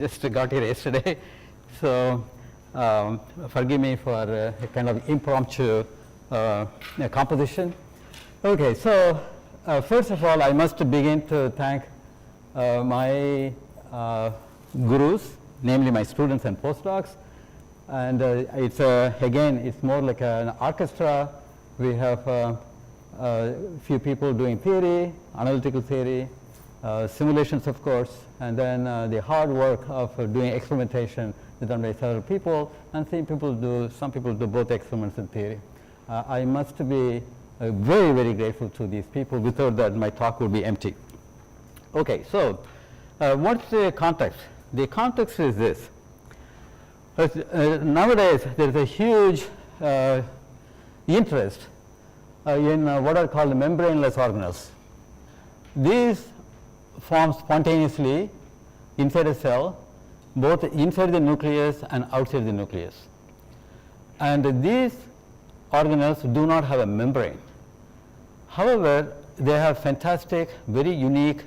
Just got here yesterday, so forgive me for a kind of impromptu composition. Okay, so first of all, I must begin to thank my gurus, namely my students and postdocs. And it's again, it's more like an orchestra. We have a few people doing theory, analytical theory, simulations, of course, and then the hard work of doing experimentation is done by several people, and some people do both experiments and theory. I must be very, very grateful to these people. Without that, my talk would be empty. Okay, so what's the context? The context is this. Nowadays, there's a huge interest in what are called membraneless organelles. These form spontaneously inside a cell, both inside the nucleus and outside the nucleus. And these organelles do not have a membrane. However, they have fantastic, very unique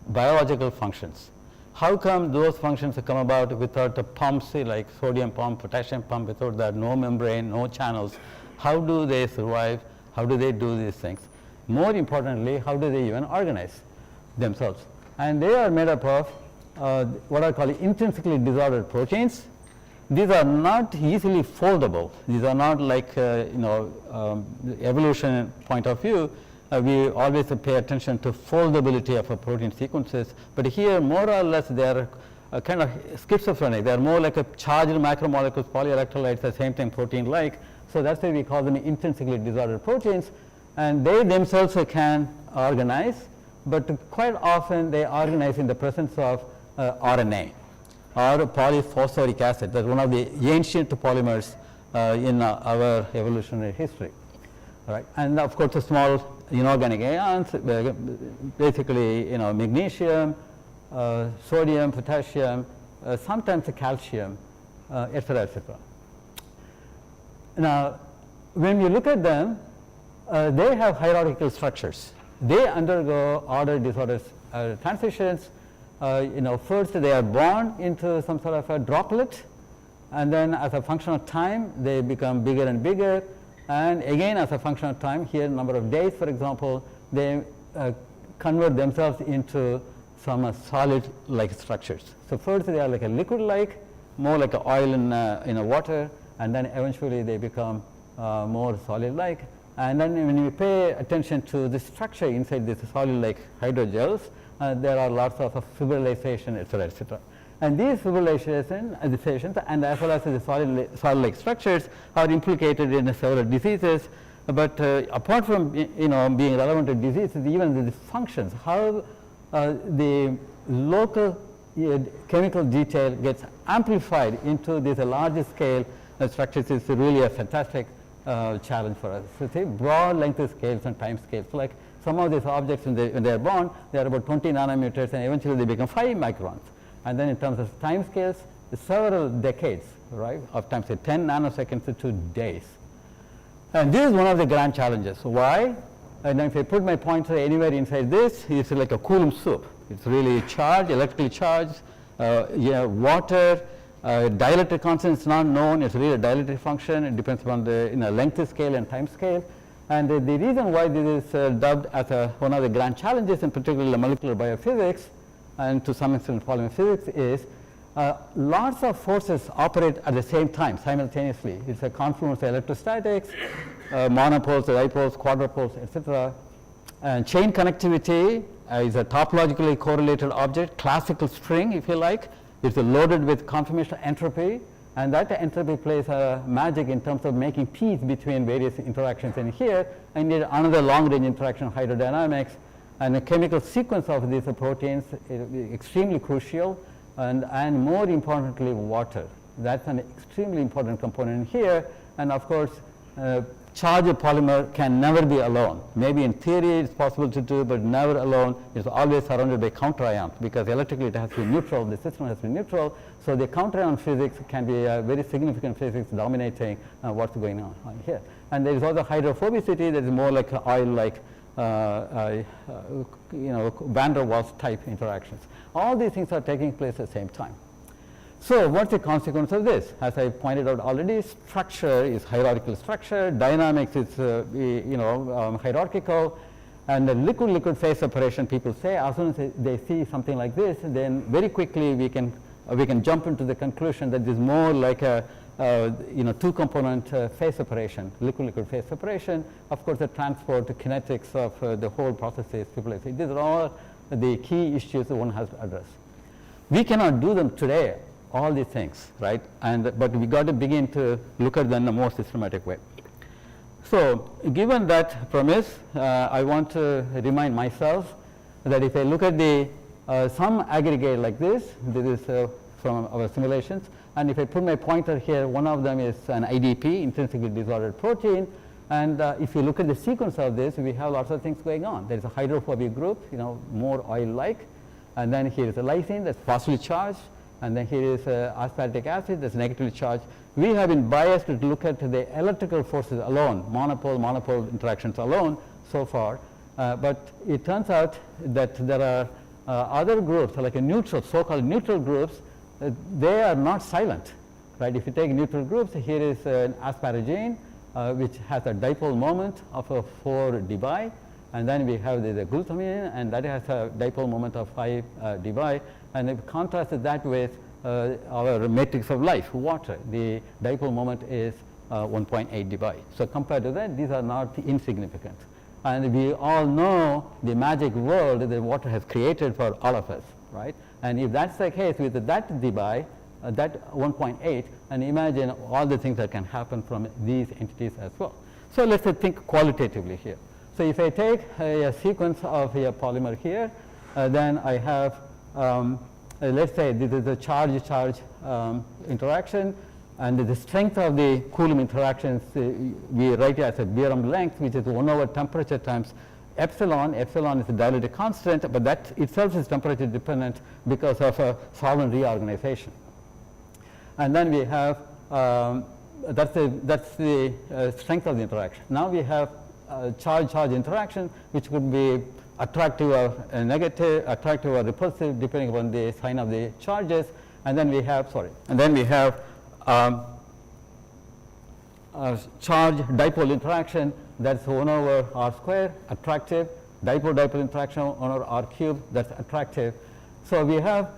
biological functions. How come those functions come about without the pumps, like sodium pump, potassium pump, without that, no membrane, no channels? How do they survive? How do they do these things? More importantly, how do they even organize themselves? And they are made up of what I call intrinsically disordered proteins. These are not easily foldable. These are not like, evolution point of view. We always pay attention to foldability of a protein sequences, but here more or less they are kind of schizophrenic. They are more like a charged macromolecules, polyelectrolytes, the same thing protein-like. So that's why we call them intrinsically disordered proteins, and they themselves can organize, but quite often they organize in the presence of RNA or polyphosphoric acid. That's one of the ancient polymers in our evolutionary history. All right, and of course the small inorganic ions, basically magnesium, sodium, potassium, sometimes calcium, etc., etc. Now, when you look at them, they have hierarchical structures. They undergo order disorder transitions. First they are born into some sort of a droplet, and then as a function of time they become bigger and bigger, and again as a function of time, here number of days for example, they convert themselves into some solid-like structures. So first they are like a liquid-like, more like a oil in water, and then eventually they become more solid-like. And then when you pay attention to the structure inside this solid-like hydrogels, there are lots of fibrillation, etc., etc. And these fibrillations and as well as the solid-like structures are implicated in several diseases. But apart from being relevant to diseases, even the functions, how the local chemical detail gets amplified into these larger scale structures is really a fantastic challenge for us. So see, broad length scales and time scales. So like some of these objects when they are born, they are about 20 nanometers, and eventually they become 5 microns. And then in terms of time scales, several decades, right, of time, say 10 nanoseconds to 2 days. And this is one of the grand challenges. Why? And if I put my pointer anywhere inside this, it's like a Coulomb soup. It's really charged, electrically charged, water, dielectric constant is not known. It's really a dielectric function. It depends upon the length scale and time scale. And the reason why this is dubbed as one of the grand challenges, in particular molecular biophysics, and to some extent polymer physics, is lots of forces operate at the same time, simultaneously. It's a confluence of electrostatics, monopoles, dipoles, quadrupoles, etc. And chain connectivity is a topologically correlated object, classical string, if you like. It's loaded with conformational entropy, and that entropy plays a magic in terms of making peace between various interactions in here. And need another long-range interaction, hydrodynamics, and the chemical sequence of these proteins is extremely crucial, and more importantly, water. That's an extremely important component here. And of course, charged polymer can never be alone. Maybe in theory it's possible to do, but never alone. It's always surrounded by counter ions, because electrically it has to be neutral, the system has to be neutral. So the counter ion physics can be a very significant physics dominating what's going on here. And there is also hydrophobicity that is more like oil-like van der Waals type interactions. All these things are taking place at the same time. So what's the consequence of this? As I pointed out already, structure is hierarchical structure, dynamics is hierarchical, and the liquid-liquid phase separation, people say, as soon as they see something like this, then very quickly we can jump into the conclusion that this is more like a two-component phase separation, liquid-liquid phase separation. Of course, the transport, the kinetics of the whole processes, people say, these are all the key issues that one has to address. We cannot do them today, all these things, right? But we got to begin to look at them in a more systematic way. So given that premise, I want to remind myself that if I look at the some aggregate like this is from our simulations, and if I put my pointer here, one of them is an IDP, intrinsically disordered protein, and if you look at the sequence of this, we have lots of things going on. There is a hydrophobic group, more oil-like, and then here is a lysine that's positively charged, and then here is aspartic acid that's negatively charged. We have been biased to look at the electrical forces alone, monopole interactions alone so far, but it turns out that there are other groups, like a neutral, so-called neutral groups, they are not silent, right? If you take neutral groups, here is an asparagine, which has a dipole moment of 4 dBi, and then we have the glutamine, and that has a dipole moment of 5 dBi, and if contrasted that with our matrix of life, water, the dipole moment is 1.8 dBi. So compared to that, these are not insignificant. And we all know the magic world that water has created for all of us, right? And if that's the case with that dBi, that 1.8, and imagine all the things that can happen from these entities as well. So let's think qualitatively here. So if I take a sequence of a polymer here, then I have, let's say this is a charge-charge interaction, and the strength of the Coulomb interactions, we write it as a Beerem length, which is 1 over temperature times epsilon. Epsilon is a dielectric constant, but that itself is temperature dependent because of a solvent reorganization. And then we have, that's the strength of the interaction. Now we have charge-charge interaction, which could be attractive or negative, attractive or repulsive, depending upon the sign of the charges. And then we have, charge dipole interaction, that's 1 over r square, attractive, dipole interaction 1 over r cube, that's attractive. So we have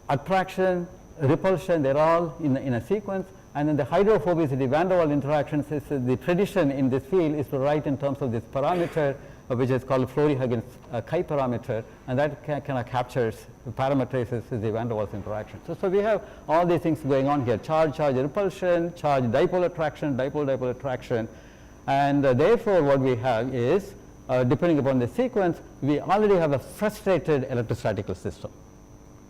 attraction, repulsion, they're all in a sequence. And then the hydrophobicity, van der Waals interactions, is the tradition in this field is to write in terms of this parameter, which is called Flory-Huggins chi parameter, and that kind of captures, parameterizes the van der Waals interaction. So we have all these things going on here: charge repulsion, charge dipole attraction, dipole attraction, and therefore what we have is, depending upon the sequence, we already have a frustrated electrostatical system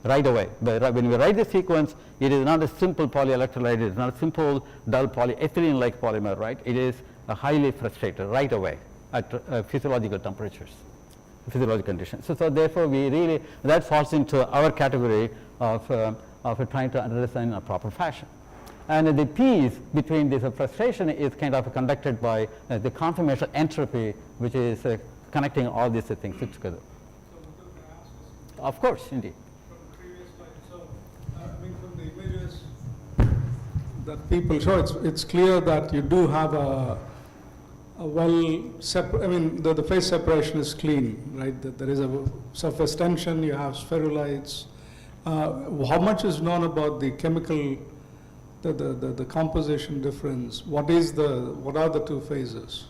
right away. When we write the sequence, it is not a simple polyelectrolyte, it is not a simple dull polyethylene-like polymer, right? It is a highly frustrated right away at physiological temperatures, physiological conditions. So therefore, we really, that falls into our category of trying to understand in a proper fashion. And the piece between this frustration is kind of conducted by the conformational entropy, which is connecting all these things together. So of course, indeed. From the images that people show, it's clear that you do have a the phase separation is clean, right? That there is a surface tension, you have spherulites. How much is known about the chemical, the composition difference? What are the two phases?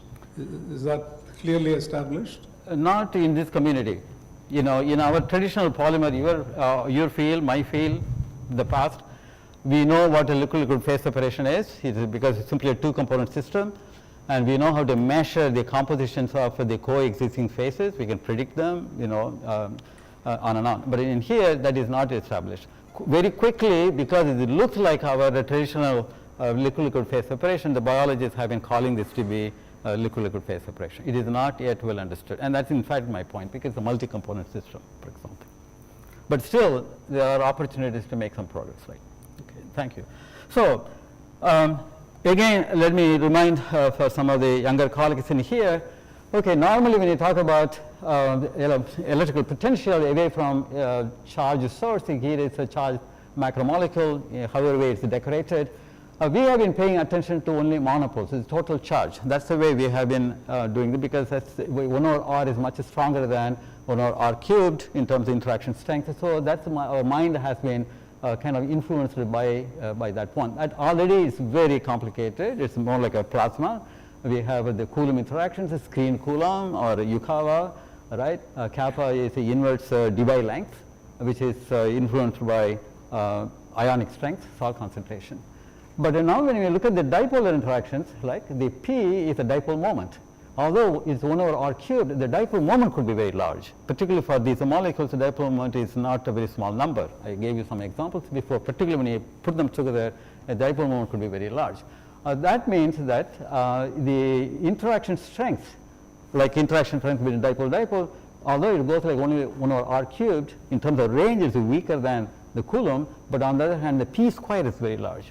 Is that clearly established? Not in this community. In our traditional polymer, your field, my field, the past, we know what a liquid-liquid phase separation is. It is because it's simply a two-component system, and we know how to measure the compositions of the coexisting phases. We can predict them, on and on. But in here, that is not established. Very quickly, because it looks like our traditional liquid-liquid phase separation, the biologists have been calling this to be liquid-liquid phase separation. It is not yet well understood, and that's in fact my point, because it's a multi-component system, for example. But still, there are opportunities to make some progress, right? Okay, thank you. So, again, let me remind for some of the younger colleagues in here. Okay, normally when you talk about electrical potential away from charge source, here it's a charge macromolecule, however way it's decorated. We have been paying attention to only monopoles, it's total charge. That's the way we have been doing it, because that's 1 over r is much stronger than 1 over r cubed in terms of interaction strength. So that's our mind has been kind of influenced by that one. That already is very complicated. It's more like a plasma. We have the Coulomb interactions, the screen Coulomb or Yukawa, right? Kappa is the inverse Debye length, which is influenced by ionic strength, salt concentration. But now when we look at the dipolar interactions, like the P is a dipole moment. Although it's 1 over r cubed, the dipole moment could be very large. Particularly for these molecules, the dipole moment is not a very small number. I gave you some examples before, particularly when you put them together, a dipole moment could be very large. That means that the interaction strength, like interaction strength between dipole-dipole, although it goes like only 1 over r cubed, in terms of range is weaker than the Coulomb, but on the other hand, the P square is very large.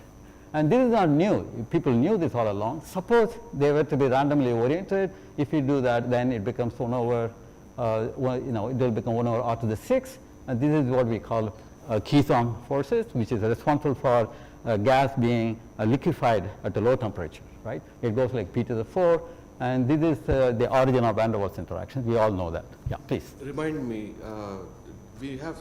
And this is not new. People knew this all along. Suppose they were to be randomly oriented. If you do that, then it becomes 1 over, it will become 1 over r to the 6. And this is what we call Keystone forces, which is responsible for gas being liquefied at a low temperature, right? It goes like P to the 4. And this is the origin of van der Waals interactions. We all know that. Yeah, please. Remind me, we have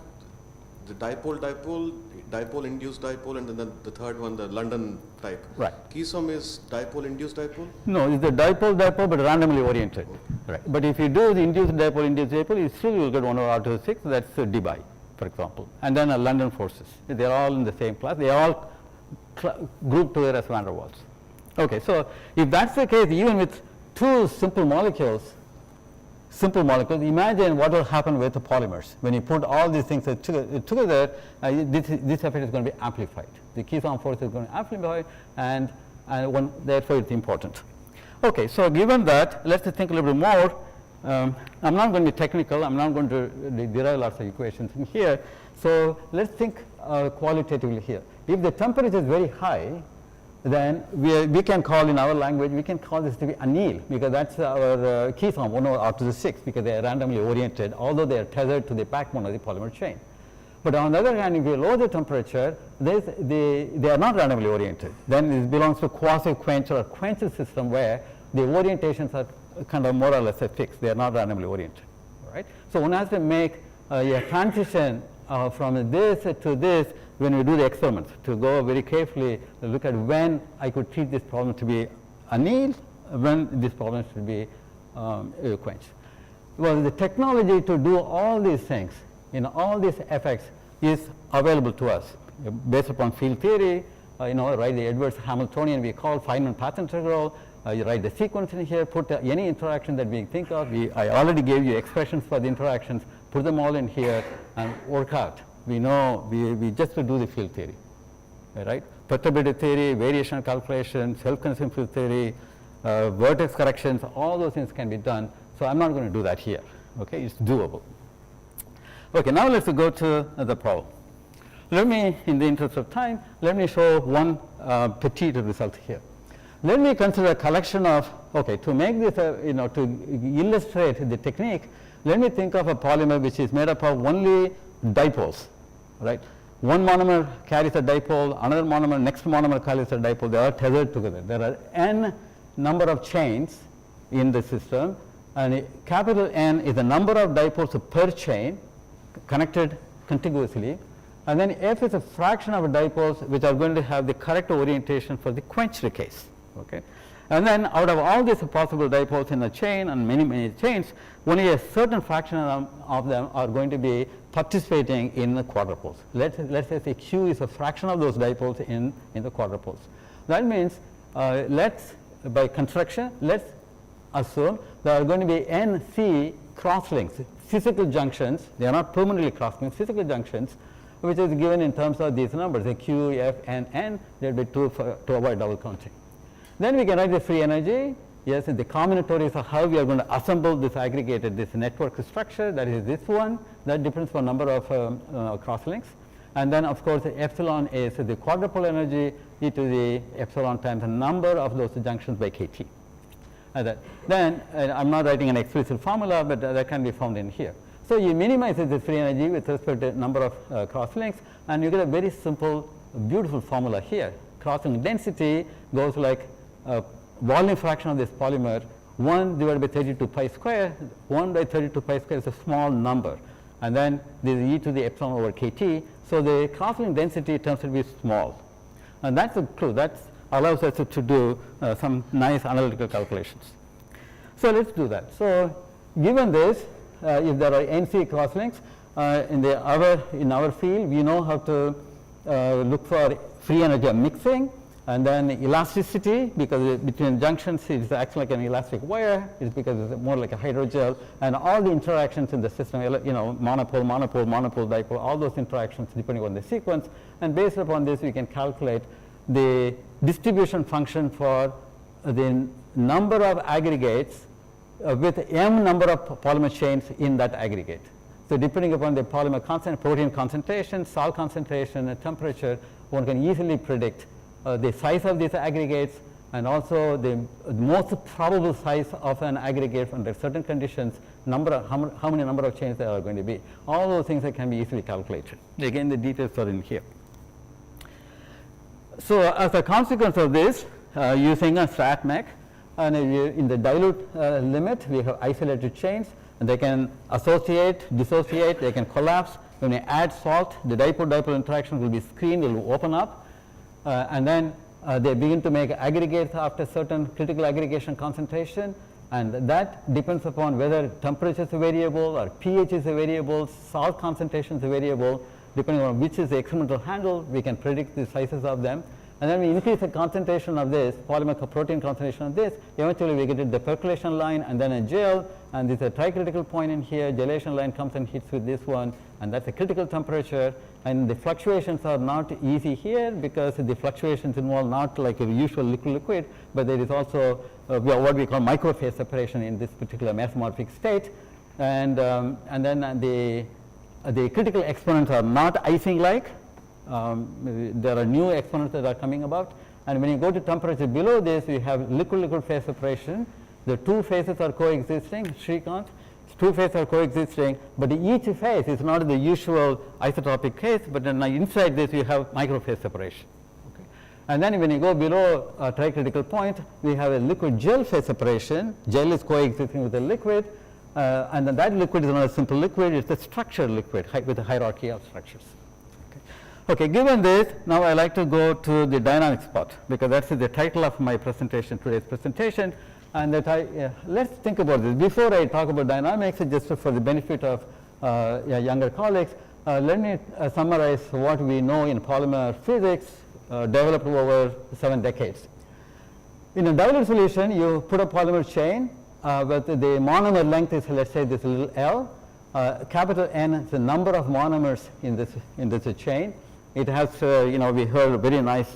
the dipole-induced dipole, and then the third one, the London type. Right. Keystone is dipole-induced dipole? No, it's the dipole-dipole, but randomly oriented. Right. But if you do the induced dipole, you still will get 1 over r to the 6. That's Debye, for example. And then London forces. They're all in the same class. They are all grouped together as van der Waals. Okay, so if that's the case, even with two simple molecules, imagine what will happen with the polymers. When you put all these things together, this effect is going to be amplified. The Keystone force is going to amplify, and therefore it's important. Okay, so given that, let's think a little bit more. I'm not going to be technical. I'm not going to derive lots of equations in here. So let's think qualitatively here. If the temperature is very high, then we can call, in our language, we can call this to be anneal, because that's our Keystone 1 over r to the 6, because they are randomly oriented, although they are tethered to the backbone of the polymer chain. But on the other hand, if you lower the temperature, they are not randomly oriented. Then this belongs to quasi-quench or quench system, where the orientations are kind of more or less fixed. They are not randomly oriented, right? So one has to make a transition from this to this when we do the experiments, to go very carefully look at when I could treat this problem to be annealed, when this problem should be quenched. Well, the technology to do all these things, all these effects is available to us based upon field theory. Write the Edwards-Hamiltonian we call Feynman path integral. You write the sequence in here, put any interaction that we think of. I already gave you expressions for the interactions, put them all in here and work out. We know, we just do the field theory, right? Perturbative theory, variational calculation, self-consistent field theory, vertex corrections, all those things can be done. So I'm not going to do that here, okay? It's doable. Okay, now let's go to the problem. Let me, in the interest of time, let me show one petite result here. Let me consider a collection of, to make this, to illustrate the technique, let me think of a polymer which is made up of only dipoles, right? One monomer carries a dipole, another monomer, next monomer carries a dipole. They are tethered together. There are n number of chains in the system, and capital N is the number of dipoles per chain connected contiguously, and then F is a fraction of dipoles which are going to have the correct orientation for the quenched case. Okay, and then out of all these possible dipoles in the chain and many chains, only a certain fraction of them are going to be participating in the quadrupoles. Let's say Q is a fraction of those dipoles in the quadrupoles. That means by construction, let's assume there are going to be NC crosslinks, physical junctions. They are not permanently crosslinks, physical junctions, which is given in terms of these numbers, the Q, F, and N. There will be two to avoid double counting. Then we can write the free energy. Yes, the combinatories of how we are going to assemble this aggregated, this network structure, that is this one. That depends on number of crosslinks. And then, of course, the epsilon is the quadrupole energy e to the epsilon times the number of those junctions by kT. Then, I'm not writing an explicit formula, but that can be found in here. So you minimize the free energy with respect to number of crosslinks. and you get a very simple, beautiful formula here. Cross-link density goes like volume fraction of this polymer 1 divided by 32 pi square. 1 by 32 pi square is a small number, and then there is e to the epsilon over kt. So the cross-link density turns out to be small, and that's a clue. That allows us to do some nice analytical calculations. So let's do that. So given this, if there are NC crosslinks in our field, we know how to look for free energy mixing, and then elasticity, because between junctions it acts like an elastic wire, is because it's more like a hydrogel, and all the interactions in the system, monopole, monopole, monopole, dipole, all those interactions depending on the sequence, and based upon this we can calculate the distribution function for the number of aggregates with m number of polymer chains in that aggregate. So depending upon the polymer protein concentration, salt concentration, and temperature, one can easily predict the size of these aggregates, and also the most probable size of an aggregate under certain conditions, how many number of chains there are going to be. All those things that can be easily calculated. Again, the details are in here. So as a consequence of this, using a StatMech, and in the dilute limit, we have isolated chains, and they can associate, dissociate, they can collapse. When we add salt, the dipole-dipole interaction will be screened, it will open up, and then they begin to make aggregates after certain critical aggregation concentration, and that depends upon whether temperature is a variable or pH is a variable, salt concentration is a variable. Depending on which is the experimental handle, we can predict the sizes of them. And then we increase the concentration of this, polymer protein concentration of this, eventually we get to the percolation line and then a gel, and this is a tricritical point in here, gelation line comes and hits with this one, and that's a critical temperature, and the fluctuations are not easy here because the fluctuations involve not like a usual liquid-liquid, but there is also what we call microphase separation in this particular mesomorphic state, and then the critical exponents are not icing-like. There are new exponents that are coming about, and when you go to temperature below this, you have liquid-liquid phase separation. The two phases are coexisting, Shrikant. Two phases are coexisting, but each phase is not the usual isotopic case, but then inside this you have microphase separation. Okay. And then when you go below a tricritical point, we have a liquid-gel phase separation. Gel is coexisting with the liquid, and then that liquid is not a simple liquid, it's a structured liquid with a hierarchy of structures. Okay, given this, now I like to go to the dynamics part, because that's the title of my presentation, today's presentation. And that let's think about this. Before I talk about dynamics, just for the benefit of younger colleagues, let me summarize what we know in polymer physics developed over 7 decades. In a dilute solution, you put a polymer chain with the monomer length is, let's say, this little L. Capital N is the number of monomers in this chain. It has, we heard very nice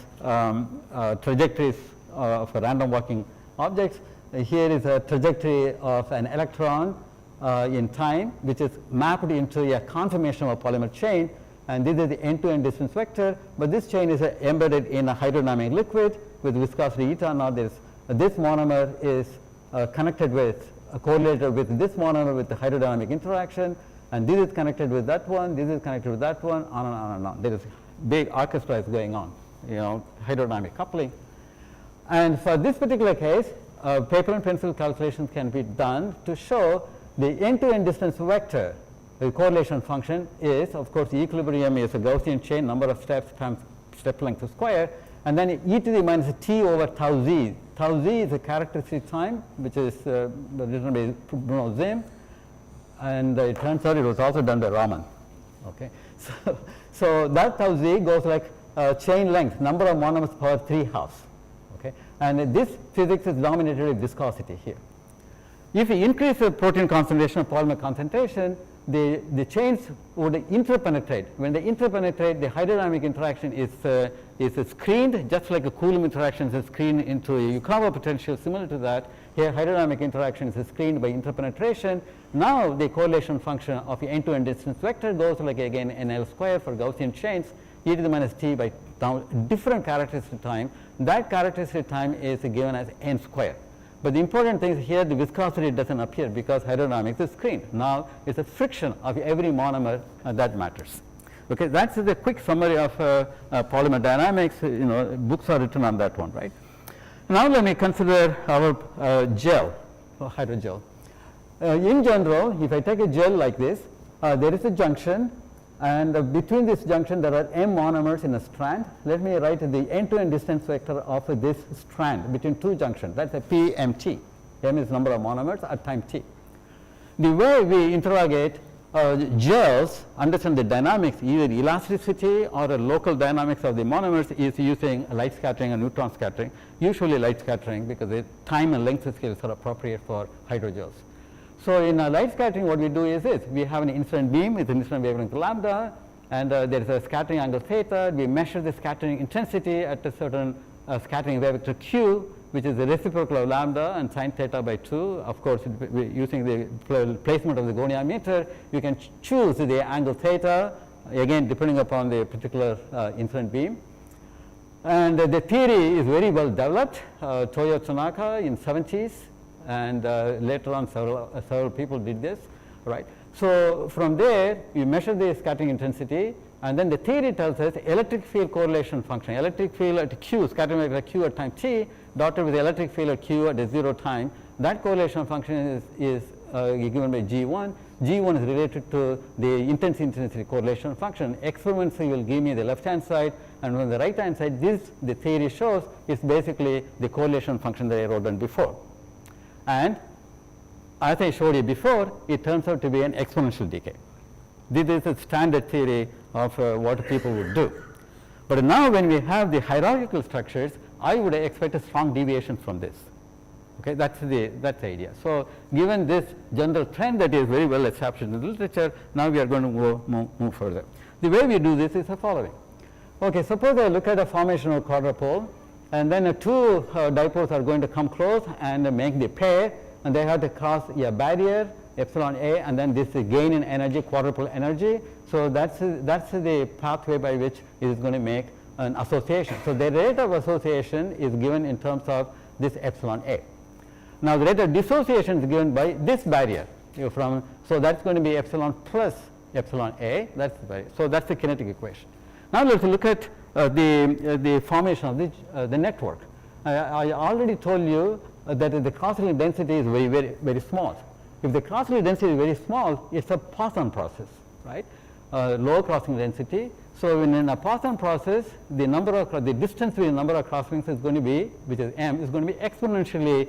trajectories of random walking objects. Here is a trajectory of an electron in time, which is mapped into a conformation of a polymer chain, and this is the end-to-end distance vector. But this chain is embedded in a hydrodynamic liquid with viscosity eta naught. This monomer is connected with, correlated with this monomer with the hydrodynamic interaction, and this is connected with that one, this is connected with that one, on and on and on. There is big orchestra is going on, hydrodynamic coupling. And for this particular case, paper and pencil calculations can be done to show the end-to-end distance vector. The correlation function is, of course, the equilibrium is a Gaussian chain, number of steps times step length square, and then e to the minus t over tau z. Tau z is a characteristic time, which is written by Bruno Zim, and it turns out it was also done by Raman. Okay, so that tau z goes like chain length, number of monomers power 3/2. Okay, and this physics is dominated by viscosity here. If you increase the protein concentration or polymer concentration, the chains would interpenetrate. When they interpenetrate, the hydrodynamic interaction is screened, just like a Coulomb interaction is screened into a Yukawa potential. Similar to that, here hydrodynamic interaction is screened by interpenetration. Now the correlation function of the end-to-end distance vector goes like again NL square for Gaussian chains, e to the minus t by different characteristic time. That characteristic time is given as n square. But the important thing is here the viscosity doesn't appear because hydrodynamics is screened. Now it's a friction of every monomer that matters. Okay, that's the quick summary of polymer dynamics. Books are written on that one, right? Now let me consider our gel, hydrogel. In general, if I take a gel like this, there is a junction, and between this junction there are M monomers in a strand. Let me write the end-to-end distance vector of this strand between two junctions. That's a PMT. M is number of monomers at time t. The way we interrogate gels, understand the dynamics, either elasticity or a local dynamics of the monomers, is using light scattering and neutron scattering, usually light scattering because the time and length scales are appropriate for hydrogels. So in light scattering, what we do is this: we have an incident beam with an incident wavelength lambda, and there is a scattering angle theta. We measure the scattering intensity at a certain scattering wave vector q, which is the reciprocal of lambda and sine theta by 2. Of course, using the placement of the goniometer, you can choose the angle theta, again depending upon the particular incident beam. And the theory is very well developed. Toyo Tsunaka in 70s, and later on several people did this, right? So from there, you measure the scattering intensity, and then the theory tells us electric field correlation function, electric field at q, scattering vector q at time t, dotted with the electric field at q at a 0 time. That correlation function is given by G1. G1 is related to the intensity correlation function. Experiments will give me the left-hand side, and on the right-hand side, the theory shows is basically the correlation function that I wrote down before. And as I showed you before, it turns out to be an exponential decay. This is a standard theory of what people would do. But now when we have the hierarchical structures, I would expect a strong deviation from this. Okay, that's the idea. So given this general trend that is very well established in the literature, now we are going to move further. The way we do this is the following. Okay, suppose I look at a formation of quadrupole, and then two dipoles are going to come close and make the pair, and they have to cross a barrier, epsilon A, and then this gain in energy, quadrupole energy. So that's the pathway by which it is going to make an association. So the rate of association is given in terms of this epsilon A. Now the rate of dissociation is given by this barrier. So that's going to be epsilon plus epsilon A. That's the barrier. So that's the kinetic equation. Now let's look at the formation of the network. I already told you that the cross-link density is very small. If the cross-link density is very small, it's a Poisson process, right? Low crossing density. So in a Poisson process, the distance between the number of crosslinks is going to be, which is m, is going to be exponentially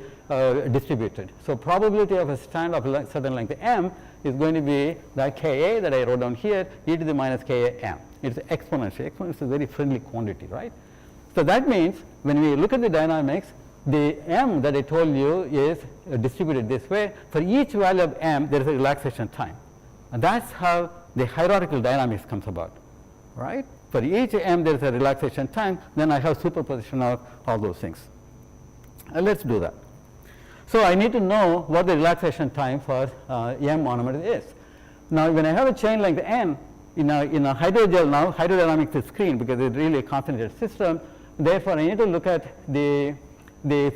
distributed. So probability of a strand of certain length m is going to be that Ka that I wrote down here, e to the minus Ka m. It's exponential. Exponential is a very friendly quantity, right? So that means when we look at the dynamics, the m that I told you is distributed this way. For each value of m, there is a relaxation time. And that's how the hierarchical dynamics comes about, right? For each m, there is a relaxation time. Then I have superposition of all those things. Let's do that. So I need to know what the relaxation time for m monomer is. Now, when I have a chain length n, in a hydrogel now, hydrodynamics is screened because it's really a concentrated system. Therefore, I need to look at the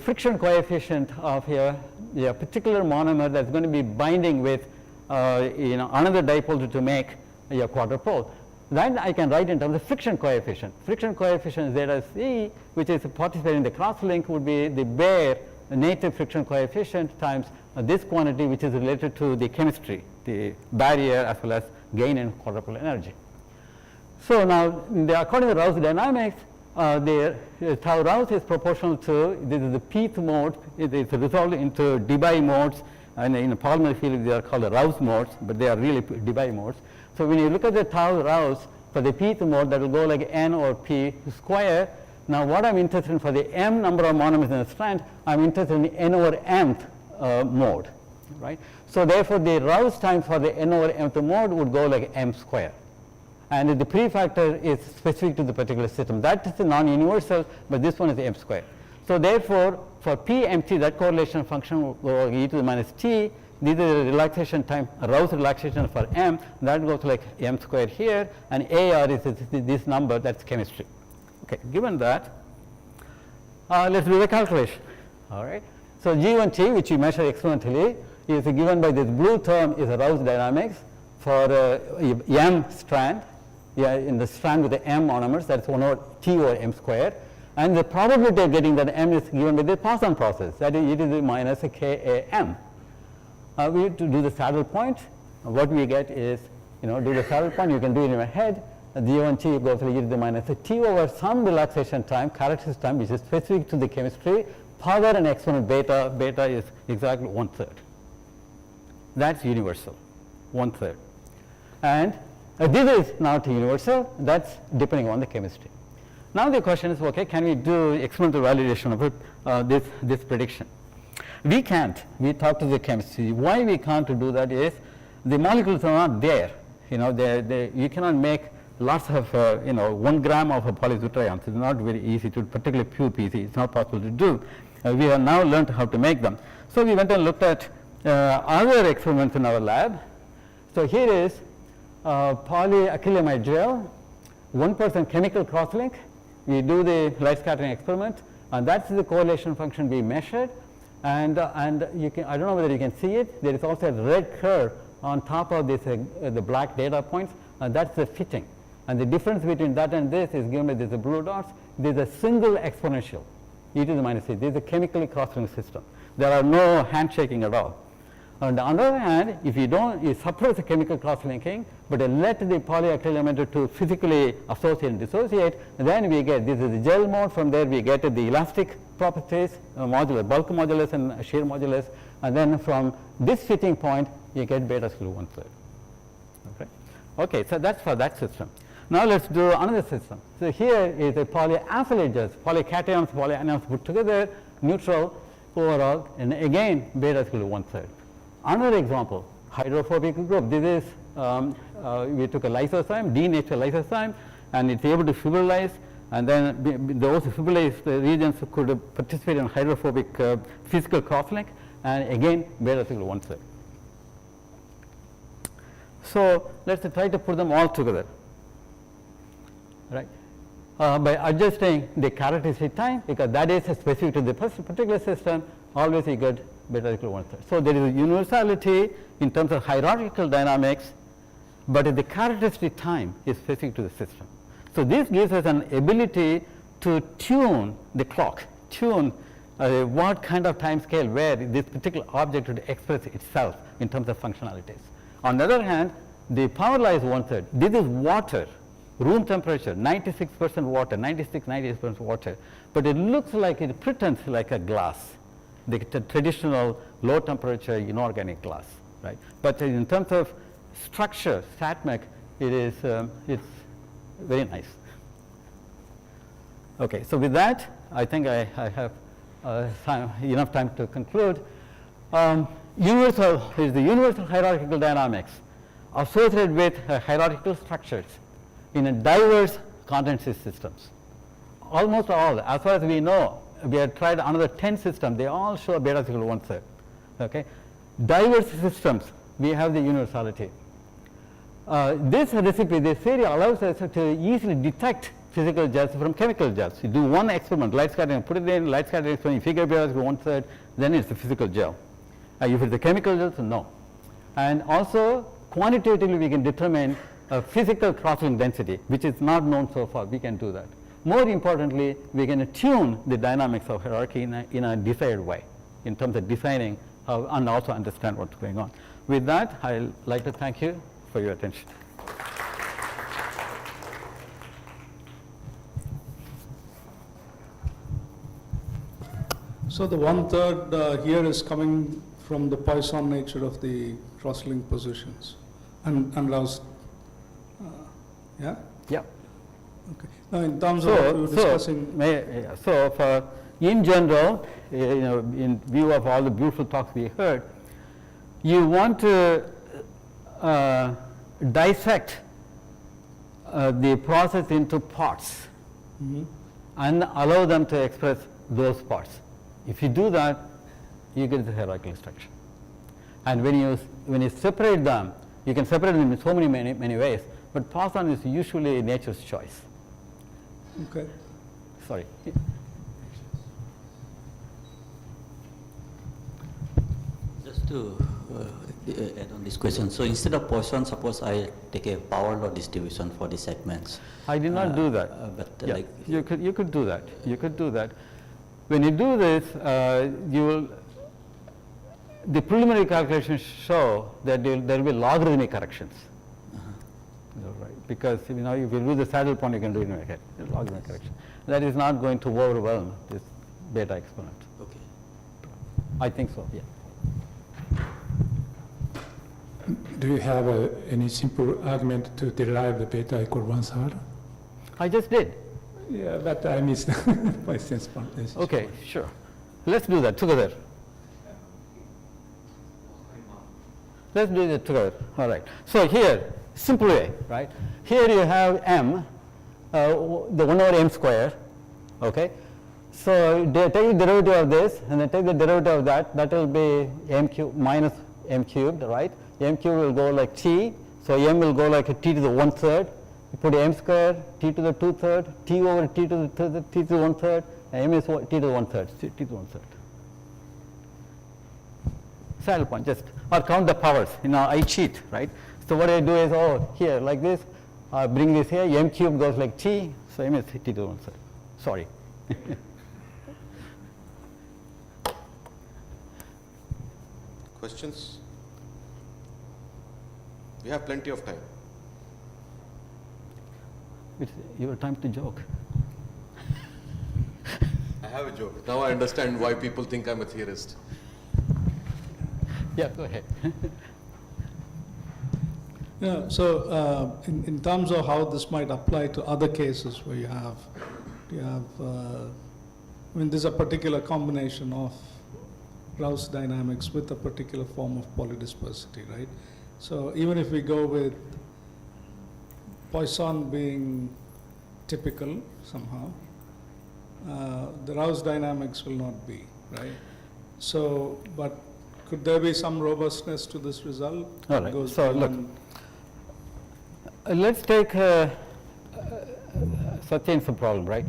friction coefficient of a particular monomer that's going to be binding with another dipole to make a quadrupole. That I can write in terms of friction coefficient. Friction coefficient zeta c, which is participating in the cross-link, would be the bare native friction coefficient times this quantity, which is related to the chemistry, the barrier as well as gain in quadrupole energy. So now, according to Rao's dynamics, the tau Rao's is proportional to, this is the pth mode, it's resolved into Debye modes, and in the polymer field they are called the Rao's modes, but they are really Debye modes. So when you look at the tau Rao's for the pth mode, that will go like n over p square. Now what I'm interested in for the m number of monomers in a strand, I'm interested in the n over mth mode, right? So therefore the Rao's time for the n over mth mode would go like m square. And the prefactor is specific to the particular system. That is a non-universal, but this one is m square. So therefore, for PMT, that correlation function will go e to the minus t. This is the relaxation time, Rao's relaxation for m. That goes like m squared here, and AR is this number, that's chemistry. Okay, given that, let's do the calculation. All right. So G1T, which we measure experimentally, is given by this blue term is Rao's dynamics for m strand. yeah, in the strand with the M monomers, that's 1 over T over M squared. And the probability of getting that M is given by the Poisson process, that is e to the minus KAM. We have to do the saddle point. What we get is, do the saddle point, you can do it in your head. G1T goes to e to the minus T over some relaxation time, characteristic time, which is specific to the chemistry, power and exponent beta. Beta is exactly 1/3. That's universal, 1/3. And this is not universal, that's depending on the chemistry. Now the question is, okay, can we do experimental validation of it, this prediction? We can't. We talk to the chemistry. Why we can't do that is the molecules are not there. You cannot make lots of, 1 gram of a polysubtrione. It's not very easy to, particularly pure PC. It's not possible to do. We have now learned how to make them. So we went and looked at other experiments in our lab. So here is polyacrylamide gel, 1% chemical crosslink. We do the light scattering experiment, and that's the correlation function we measured. And you can, I don't know whether you can see it. There is also a red curve on top of this, the black data points, and that's the fitting. And the difference between that and this is given by these blue dots. There's a single exponential, e to the minus c. This is a chemically cross-linked system. There are no handshaking at all. On the other hand, if you suppress the chemical cross-linking, but let the polyacrylamide to physically associate and dissociate, then we get, this is the gel mode. From there we get the elastic properties, modulus, bulk modulus and shear modulus, and then from this fitting point you get beta skew 1/3. Okay, so that's for that system. Now let's do another system. So here is a polyamphylate gels, polycations, polyanions put together, neutral overall, and again beta skew 1/3. Another example, hydrophobic group. This is, we took a lysozyme, denatured lysozyme, and it's able to fibrilize, and then those fibrillized regions could participate in hydrophobic physical crosslink, and again beta skew 1/3. So let's try to put them all together, right? By adjusting the characteristic time, because that is specific to the particular system, always you get beta equal 1/3. So there is a universality in terms of hierarchical dynamics, but the characteristic time is specific to the system. So this gives us an ability to tune the clock, tune what kind of time scale where this particular object would express itself in terms of functionalities. On the other hand, the power law is 1/3. This is water, room temperature, 96% water, 98% water, but it looks like, it pretends like a glass, the traditional low temperature inorganic glass, right? But in terms of structure, StatMech, it is, it's very nice. Okay, so with that, I think I have enough time to conclude. Universal is the universal hierarchical dynamics associated with hierarchical structures in a diverse condensate systems. Almost all, as far as we know, we have tried another 10 systems, they all show beta equal 1/3. Okay? Diverse systems, we have the universality. This recipe, this theory allows us to easily detect physical gels from chemical gels. You do one experiment, light scattering, put it in, light scattering experiment, you figure beta equal 1/3, then it's a physical gel. If it's a chemical gel, no. And also, quantitatively we can determine physical crosslink density, which is not known so far. We can do that. More importantly, we can tune the dynamics of hierarchy in a desired way, in terms of defining how, and also understand what's going on. With that, I'd like to thank you for your attention. So the 1/3 here is coming from the Poisson nature of the crosslink positions, and I was, yeah? Yeah. Okay. Now in terms of what we were discussing. So for, in general, in view of all the beautiful talks we heard, you want to dissect the process into parts and allow them to express those parts. If you do that, you get the hierarchical structure. And when you separate them, you can separate them in so many ways, but Poisson is usually nature's choice. Okay. Sorry. Just to add on this question. So instead of Poisson, suppose I take a power law distribution for the segments. I did not do that. Yeah, Like you could do that. You could do that. When you do this, you will. The preliminary calculations show that there will be logarithmic corrections. Right? Because if you do the saddle point, you can do it in your head. Logarithmic correction. That is not going to overwhelm this beta exponent. okay. I think so. Yeah. Do you have any simple argument to derive the beta equal 1/3? I just did. Yeah, but I missed my sense part. Okay, sure. Let's do that together. Let's do that together. All right. So here, simple way, right? Here you have m, the 1 over m square. Okay. So take the derivative of this, and then take the derivative of that. That will be m cubed minus m cubed, right? M cubed will go like t. So m will go like a t to the 1/3. You put m square, t to the 2/3, t over t to the t to the 1/3, and m is t to the 1/3, t to the 1/3. Saddle point, just, or count the powers. I cheat, right? So what I do is, here, like this, I bring this here, m cubed goes like t, so m is t to the 1/3. Sorry. Questions? We have plenty of time. It's your time to joke. I have a joke. Now I understand why people think I'm a theorist. Yeah, go ahead. Yeah, so in terms of how this might apply to other cases where you have, there's a particular combination of Rouse dynamics with a particular form of polydispersity, right? So even if we go with Poisson being typical somehow, the Rouse dynamics will not be, right? So, but could there be some robustness to this result? All right, so look, let's take Satyan's problem, right?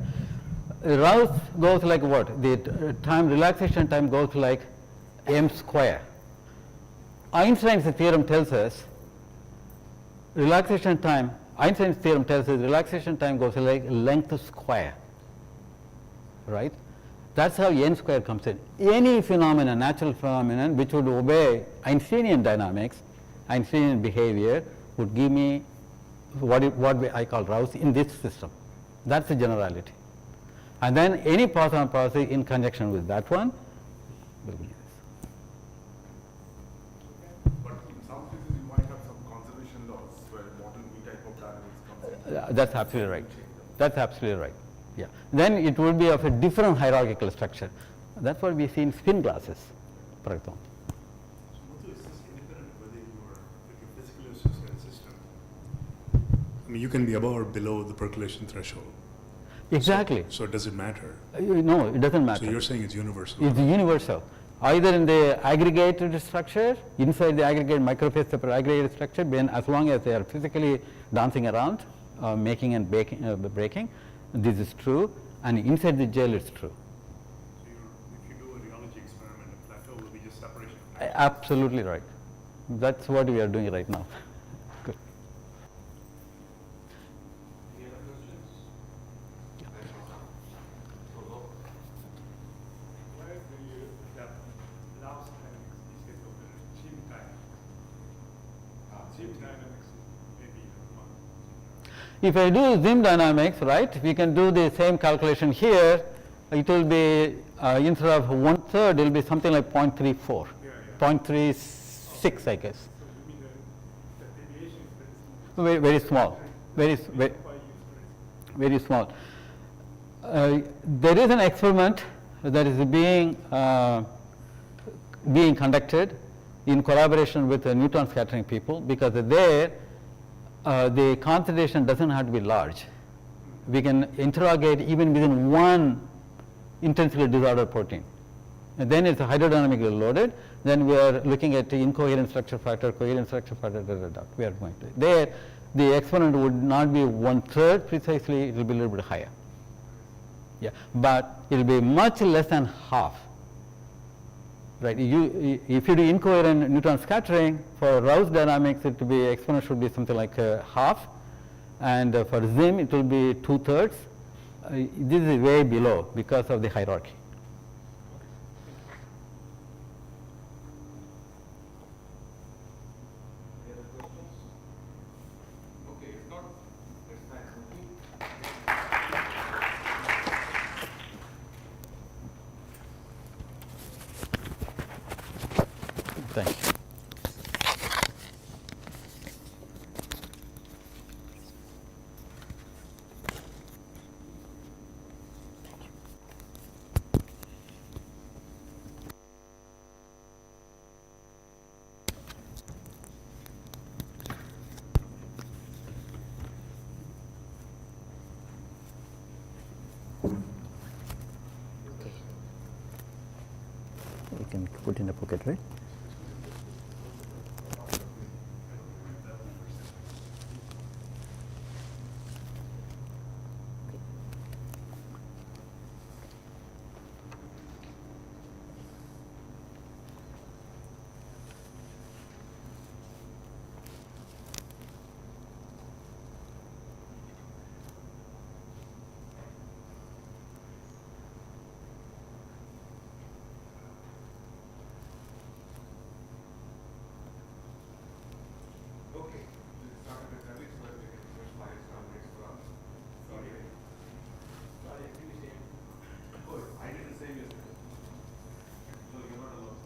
Rouse goes like what? The time, relaxation time goes like m square. Einstein's theorem tells us relaxation time, Einstein's theorem tells us relaxation time goes like length square, right? That's how n square comes in. Any phenomenon, natural phenomenon, which would obey Einsteinian dynamics, Einsteinian behavior, would give me what I call Rouse in this system. That's the generality. And then any Poisson process in conjunction with that one will be this. But in some cases you might have some conservation laws where modern V type of dynamics comes in. That's absolutely right. That's absolutely right. Yeah. Then it would be of a different hierarchical structure. That's what we see in spin glasses, for example. So Muthu, is this independent of whether you are like a physically associated system? I mean, you can be above or below the percolation threshold. Exactly. So does it matter? No, it doesn't matter. So you're saying it's universal? It's universal. Either in the aggregated structure, inside the aggregate microphase separate aggregated structure, then as long as they are physically dancing around, making and breaking, this is true, and inside the gel it's true. So if you do a rheology experiment, a plateau will be just separation of Absolutely right. That's what we are doing right now. Good. Any other questions? Where do you get Rouse dynamics is get over cheap dynamics? Cheap dynamics maybe If I do Zim dynamics, right, we can do the same calculation here. It will be, instead of 1/3, it will be something like 0.34, 0.36, I guess. So you mean the deviation is Very small, very small. There is an experiment that is being conducted in collaboration with the neutron scattering people, because there the concentration doesn't have to be large. We can interrogate even within one intrinsically disordered protein. And then it's hydrodynamically loaded. Then we are looking at the incoherent structure factor, coherent structure factor, we are going to. There, the exponent would not be 1/3 precisely, it will be a little bit higher. Yeah, but it will be much less than half. right? If you do incoherent neutron scattering, for Rouse dynamics it will be exponent should be something like half, and for ZIM it will be 2/3. This is way below because of the hierarchy. Okay, if not, let's thank Mukul. Thank you. You can put in the pocket, right? Okay, let's start with Ravi so that we can finish my experiments for us. Sorry. Sorry, I didn't say. Oh, I didn't say yesterday. So you're not alone.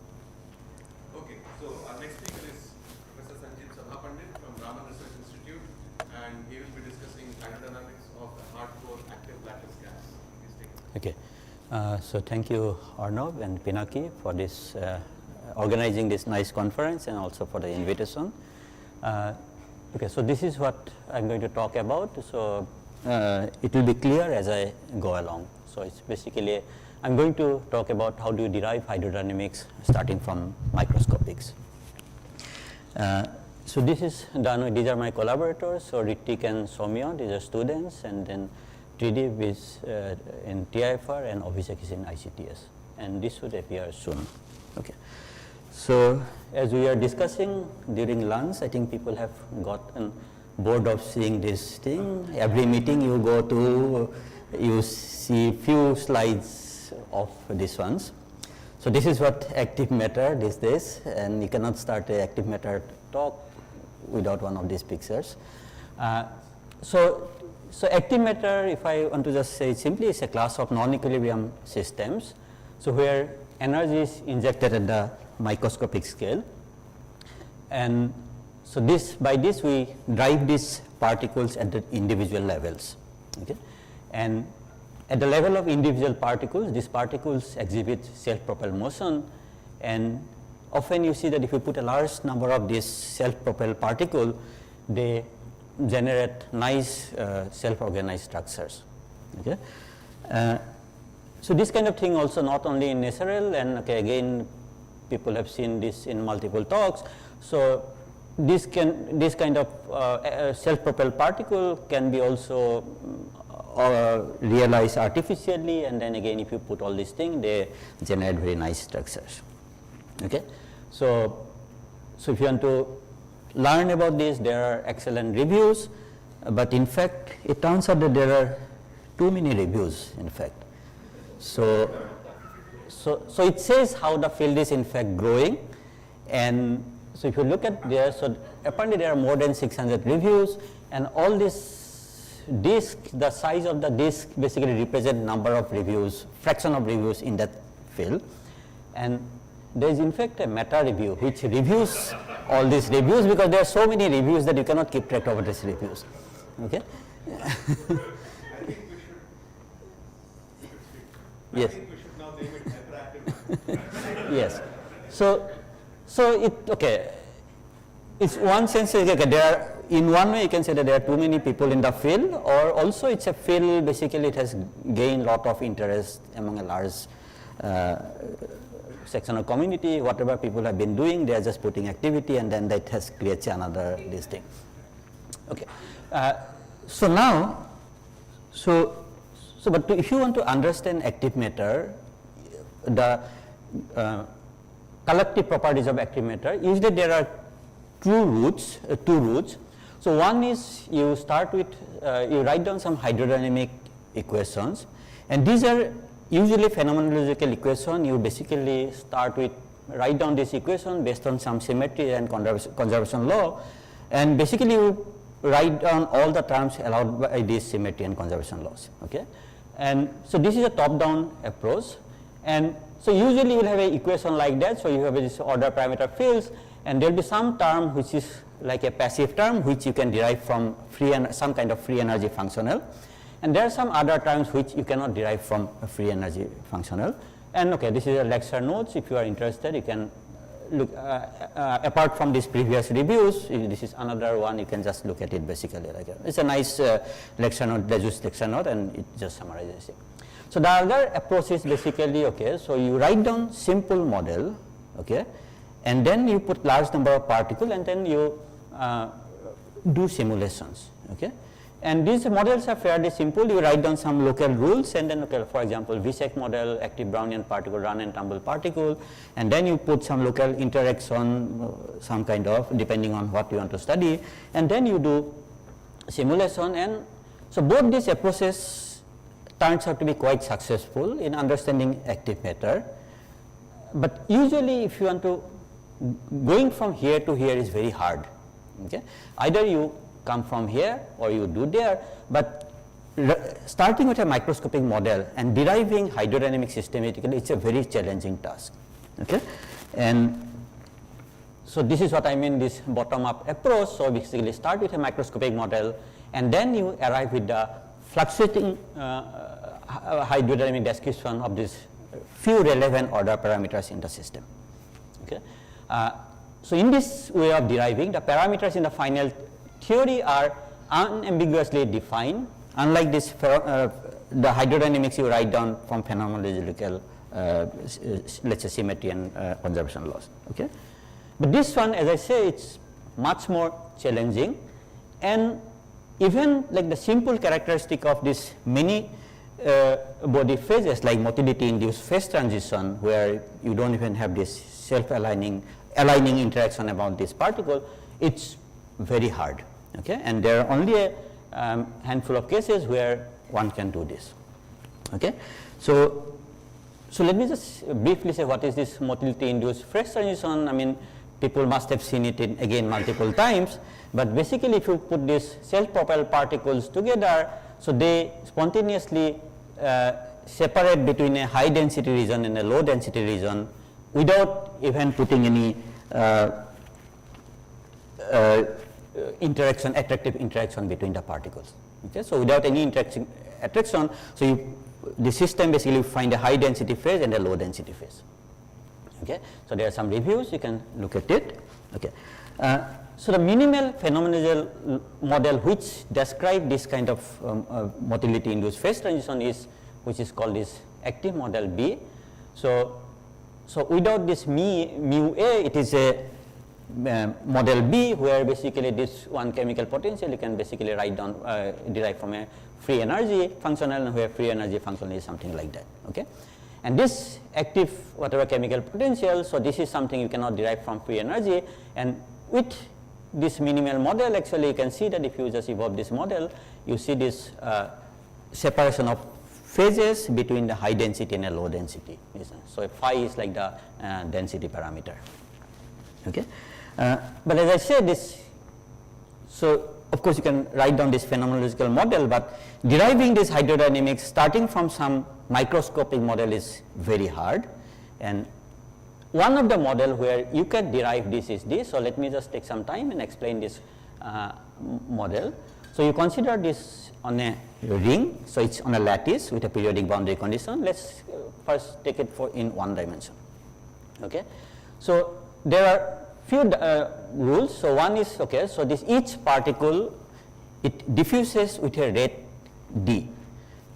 Okay, so our next speaker is Professor Sanjeev Sabha Pandit from Raman Research Institute, and he will be discussing hydrodynamics of a hardcore active lattice gas. Please take it. Okay. So thank you, Arnav and Pinaki, for this organizing this nice conference and also for the invitation. Okay, so this is what I'm going to talk about. So it will be clear as I go along. So it's basically, I'm going to talk about how do you derive hydrodynamics starting from microscopics. So this is done, these are my collaborators, so Ritik and Soumya, these are students, and then Tridip is in TIFR and Abhishek is in ICTS, and this should appear soon. Okay. So as we are discussing during lunch, I think people have gotten bored of seeing this thing. Every meeting you go to, you see few slides of these ones. So this is what active matter these days, and you cannot start an active matter talk without one of these pictures. So active matter, if I want to just say simply, is a class of non-equilibrium systems. So where energy is injected at the microscopic scale, and so by this we drive these particles at the individual levels. Okay, and at the level of individual particles, these particles exhibit self-propelled motion, and often you see that if you put a large number of these self-propelled particles, they generate nice self-organized structures. Okay. So this kind of thing also not only in natural, and okay, again people have seen this in multiple talks. So this kind of self-propelled particle can be also realized artificially, and then again if you put all these things, they generate very nice structures. Okay, so if you want to learn about this, there are excellent reviews, but in fact it turns out that there are too many reviews in fact. So it says how the field is in fact growing, and so if you look at there, so apparently there are more than 600 reviews, and all this disk, the size of the disk basically represent number of reviews, fraction of reviews in that field, and there is in fact a meta review which reviews all these reviews, because there are so many reviews that you cannot keep track of these reviews. Okay. I think we should. Yes. I think we should now name it hyperactive. Yes. So it, okay, it's one sense, okay, there are, in one way you can say that there are too many people in the field, or also it's a field, basically it has gained lot of interest among a large section of community. Whatever people have been doing, they are just putting activity, and then that has creates another this thing. Okay. So now, but if you want to understand active matter, collective properties of active matter. Usually there are two routes. So one is you start with, you write down some hydrodynamic equations, and these are usually phenomenological equation. You basically start with, write down this equation based on some symmetry and conservation law, and basically you write down all the terms allowed by this symmetry and conservation laws. Okay, and so this is a top-down approach, and so usually you will have an equation like that. So you have this order parameter fields, and there will be some term which is like a passive term which you can derive from some kind of free energy functional, and there are some other terms which you cannot derive from a free energy functional. And okay, this is a lecture notes. If you are interested, you can look, apart from these previous reviews, this is another one, you can just look at it basically. Like it's a nice lecture note, Deju's lecture note, and it just summarizes it. So the other approach is basically, okay, so you write down simple model, okay, and then you put large number of particles, and then you do simulations, okay. And these models are fairly simple. You write down some local rules, and then, okay, for example, V-shaped model, active Brownian particle, run and tumble particle, and then you put some local interaction, some kind of, depending on what you want to study, and then you do simulation. And so both these approaches turns out to be quite successful in understanding active matter. But usually if you want to, going from here to here is very hard, okay. Either you come from here or you do there, but starting with a microscopic model and deriving hydrodynamics systematically, it's a very challenging task, okay. And so this is what I mean, this bottom-up approach. So basically start with a microscopic model, and then you arrive with the fluctuating hydrodynamic description of these few relevant order parameters in the system, okay. So in this way of deriving, the parameters in the final theory are unambiguously defined, unlike this the hydrodynamics you write down from phenomenological let's say symmetry and conservation laws, okay. But this one, as I say, it's much more challenging, and even like the simple characteristic of this many body phases like motility induced phase transition, where you don't even have this self-aligning interaction about this particle, it's very hard, okay. And there are only a handful of cases where one can do this, okay. So let me just briefly say what is this motility induced phase transition. I mean, people must have seen it in, again, multiple times, but basically if you put these self-propelled particles together, so they spontaneously separate between a high density region and a low density region without even putting any attractive interaction between the particles, okay. So without any attraction, so the system basically find a high density phase and a low density phase, okay. So there are some reviews, you can look at it, okay. So the minimal phenomenological model which describe this kind of motility induced phase transition is, which is called this active model B. So without this mu A, it is a model B, where basically this one chemical potential you can basically write down, derive from a free energy functional, and where free energy functional is something like that, okay. And this active whatever chemical potential, so this is something you cannot derive from free energy, and with this minimal model, actually you can see that if you just evolve this model, you see this separation of phases between the high density and a low density. So phi is like the density parameter, okay. But as I said, this, so of course you can write down this phenomenological model, but deriving this hydrodynamics starting from some microscopic model is very hard. And one of the model where you can derive this is this. So let me just take some time and explain this model. So you consider this on a ring, so it's on a lattice with a periodic boundary condition. Let's first take it for in one dimension, okay. So there are few rules. So one is, okay, so this each particle, it diffuses with a rate d.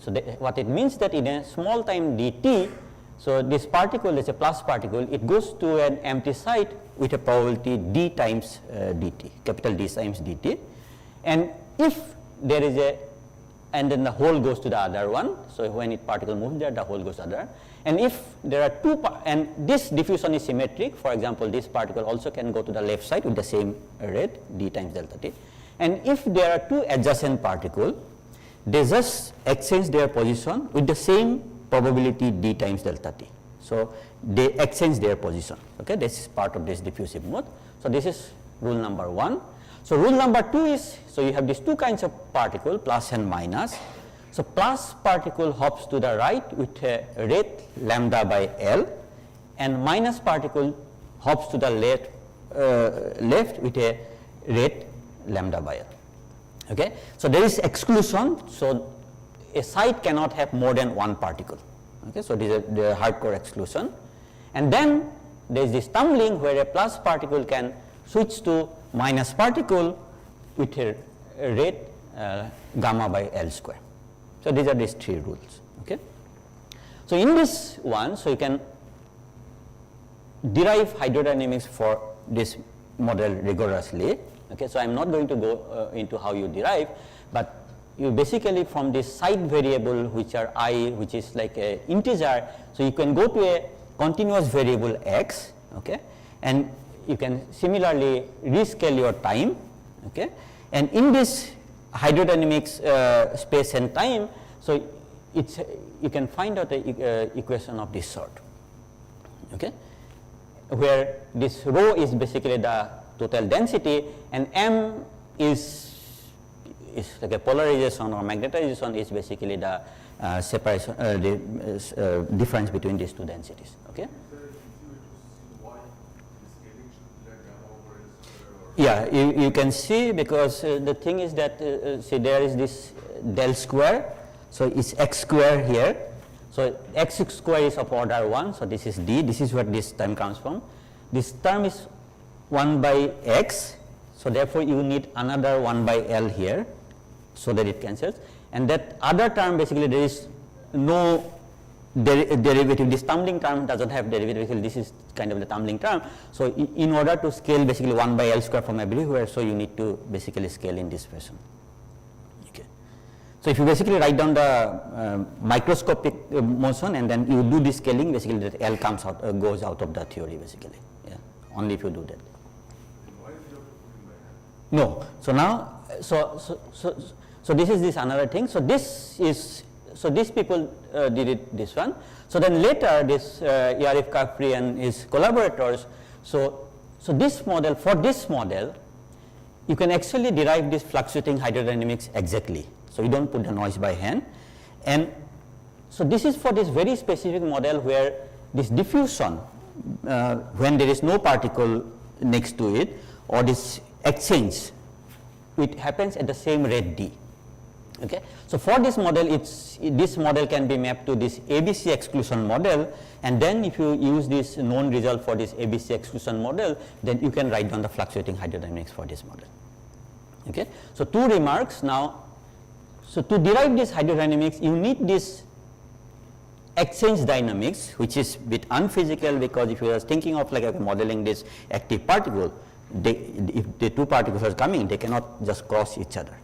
So what it means that in a small time dt, so this particle is a plus particle, it goes to an empty site with a probability d times dt, capital D times dt. And if there is a and then the whole goes to the other one. So when it particle moves there, the whole goes to the other. And if there are two, and this diffusion is symmetric, for example, this particle also can go to the left side with the same rate, d times delta t. And if there are two adjacent particles, they just exchange their position with the same probability d times delta t. So they exchange their position. Okay, this is part of this diffusive mode. So this is rule number 1. So rule number 2 is, so you have these two kinds of particle, plus and minus. So plus particle hops to the right with a rate lambda by L, and minus particle hops to the left with a rate lambda by L. Okay, so there is exclusion. So a site cannot have more than one particle. Okay, so this is the hardcore exclusion. And then there is this tumbling where a plus particle can switch to minus particle with a rate gamma by L square. So these are these three rules. Okay. So in this one, so you can derive hydrodynamics for this model rigorously. Okay, so I am not going to go into how you derive, but you basically from this side variable which are I, which is like a integer, so you can go to a continuous variable x, okay, and you can similarly rescale your time, okay, and in this hydrodynamics space and time, so it's you can find out the equation of this sort, okay, where this rho is basically the total density and m is like a polarization or magnetization is basically the separation, the difference between these two densities. Okay. Yeah, you can see, because the thing is that see there is this del square, so it's x square here. So x square is of order 1, so this is d. This is where this term comes from. This term is 1 by x, so therefore you need another 1 by L here, so that it cancels. And that other term, basically there is no derivative. This tumbling term doesn't have derivative. This is kind of the tumbling term. So in order to scale basically 1 by L square from everywhere, so you need to basically scale in this fashion. Okay. So if you basically write down the microscopic motion and then you do this scaling, basically that L comes out, goes out of the theory basically. Yeah. Only if you do that. No. So now, so this is this another thing. So this is, so these people did it this one. So then later this Yarif Kafri and his collaborators, so this model, for this model, you can actually derive this fluctuating hydrodynamics exactly. So you don't put the noise by hand. And so this is for this very specific model where this diffusion, when there is no particle next to it, or this exchange, it happens at the same rate d. Okay. So for this model, this model can be mapped to this ABC exclusion model, and then if you use this known result for this ABC exclusion model, then you can write down the fluctuating hydrodynamics for this model. Okay. So two remarks now. So to derive this hydrodynamics, you need this exchange dynamics, which is a bit unphysical, because if you are thinking of like modeling this active particle, if the two particles are coming, they cannot just cross each other,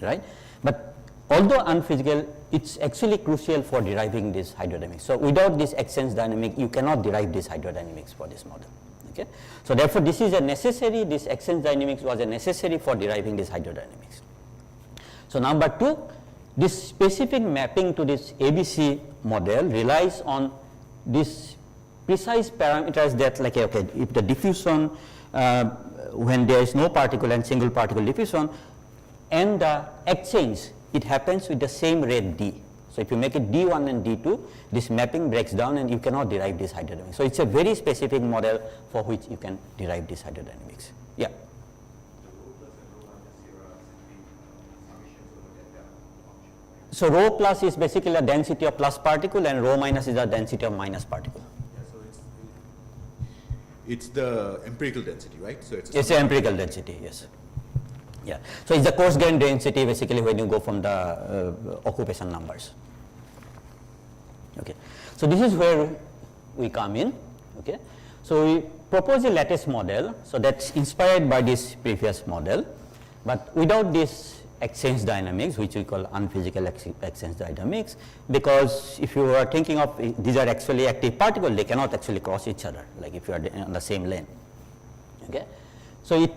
right? But although unphysical, it's actually crucial for deriving this hydrodynamics. So without this exchange dynamic, you cannot derive this hydrodynamics for this model. Okay. So therefore, this is a necessary. This exchange dynamics was a necessary for deriving this hydrodynamics. So number 2, this specific mapping to this ABC model relies on this precise parameters that, like, okay, if the diffusion when there is no particle and single particle diffusion, and the exchange, it happens with the same rate d. So if you make it d1 and d2, this mapping breaks down and you cannot derive this hydrodynamics. So it's a very specific model for which you can derive this hydrodynamics. Yeah. So rho plus is basically the density of plus particle, and rho minus is the density of minus particle. Yeah, so it's the empirical density, right? So it's the empirical density, yes. Yeah. So it's the coarse grain density basically when you go from the occupation numbers. Okay. So this is where we come in. Okay. So we propose a lattice model, so that's inspired by this previous model, but without this exchange dynamics, which we call unphysical exchange dynamics, because if you are thinking of these are actually active particles, they cannot actually cross each other, like if you are on the same lane. Okay, so it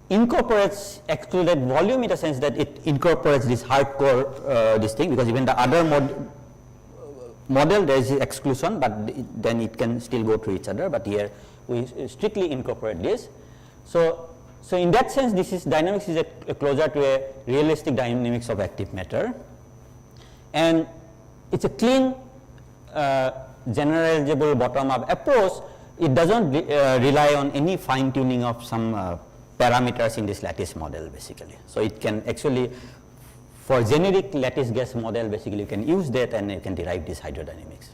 incorporates excluded volume in the sense that it incorporates this hardcore this thing, because even the other model there is exclusion, but then it can still go through each other, but here we strictly incorporate this. So in that sense, this is dynamics is a closer to a realistic dynamics of active matter, and it's a clean generalizable bottom-up approach. It doesn't rely on any fine-tuning of some parameters in this lattice model basically. So it can actually, for generic lattice gas model, basically you can use that and you can derive this hydrodynamics.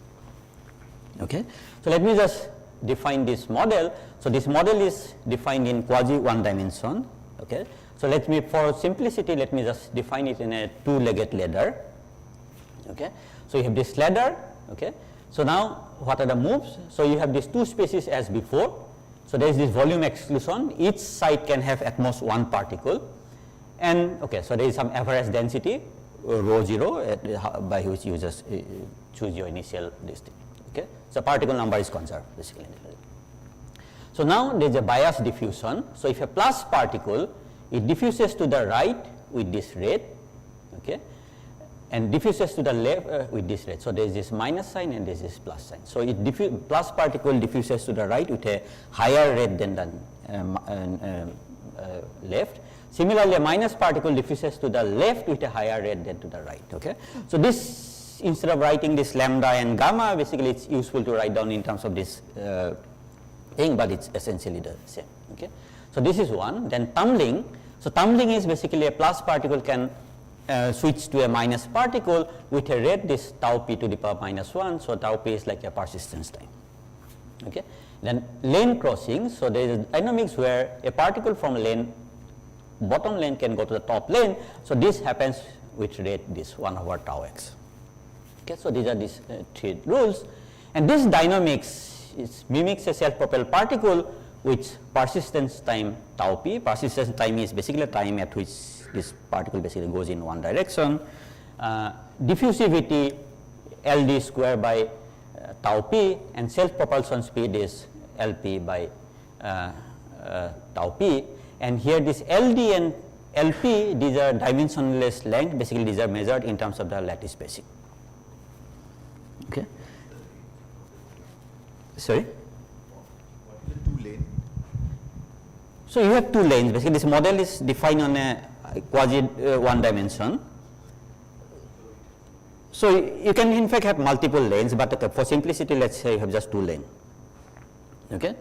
Okay, so let me just define this model. So this model is defined in quasi one dimension. Okay, so let me, for simplicity, let me just define it in a two-legged ladder. Okay, so you have this ladder. Okay, so now what are the moves? So you have these two spaces as before. So there is this volume exclusion. Each side can have at most one particle, and okay, so there is some average density rho 0 by which you just choose your initial distance. Okay, so particle number is conserved basically. So now there is a bias diffusion. So if a plus particle, it diffuses to the right with this rate, okay, and diffuses to the left with this rate. So there is this minus sign and there is this plus sign. So it plus particle diffuses to the right with a higher rate than the left. Similarly, a minus particle diffuses to the left with a higher rate than to the right. Okay, so this, instead of writing this lambda and gamma, basically it's useful to write down in terms of this thing, but it's essentially the same. Okay, so this is one. Then tumbling. So tumbling is basically a plus particle can switch to a minus particle with a rate this tau p to the power minus 1. So tau p is like a persistence time. Okay, then lane crossing. So there is dynamics where a particle from lane, bottom lane can go to the top lane. So this happens with rate this 1 over tau x. Okay, so these are these three rules, and this dynamics mimics a self-propelled particle with persistence time tau p. Persistence time is basically time at which this particle basically goes in one direction. Diffusivity LD square by tau p, and self-propulsion speed is LP by tau p. And here this LD and LP, these are dimensionless length. Basically, these are measured in terms of the lattice spacing. Okay. Sorry. What is the two-lane? So you have two lanes. Basically, this model is defined on a quasi one dimension. So you can in fact have multiple lanes, but okay, for simplicity, let's say you have just two lanes. Okay.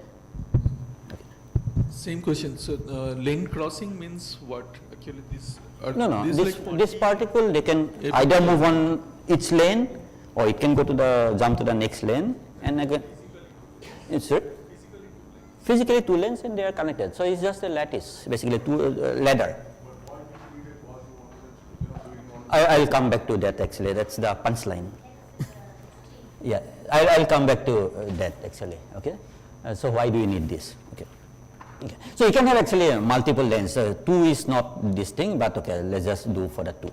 Same question. So lane crossing means what? Actually, this. No. Like This particle, they can either move on each lane, or it can go to the jump to the next lane, and again, it's physically two lanes, and they are connected. So it's just a lattice, basically two ladder. I'll come back to that actually. That's the punchline. Yeah, I'll come back to that actually. Okay. So why do you need this? Okay. Okay. So you can have actually multiple lanes. Two is not this thing, but okay, let's just do for the two.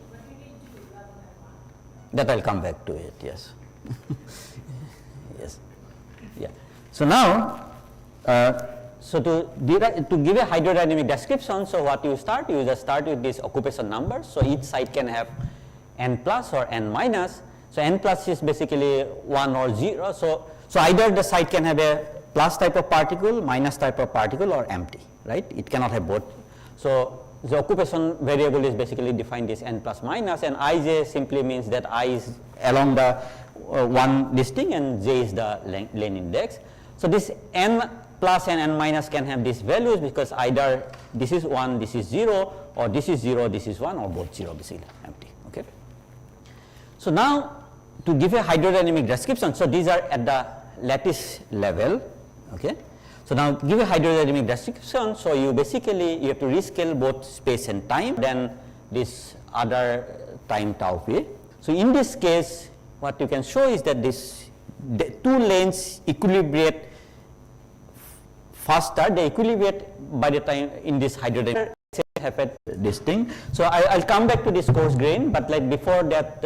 That I'll come back to it. Yes. Yes. Yeah. So now, so to give a hydrodynamic description, so what you start, you just start with this occupation number. So each side can have n plus or n minus. So n plus is basically 1 or 0. So either the side can have a plus type of particle, minus type of particle, or empty, right? It cannot have both. So the occupation variable is basically defined as n plus minus, and ij simply means that I is along the this thing, and j is the lane index. So this n plus and n minus can have these values because either this is 1, this is 0, or this is 0, this is 1, or both 0, basically empty. Okay. So now to give a hydrodynamic description, so these are at the lattice level. Okay. So now give a hydrodynamic description. So you basically you have to rescale both space and time, then this other time tau p. So in this case, what you can show is that the two lanes equilibrate faster. They equilibrate by the time in this hydrodynamic happen this thing. So I'll come back to this coarse grain, but like before that,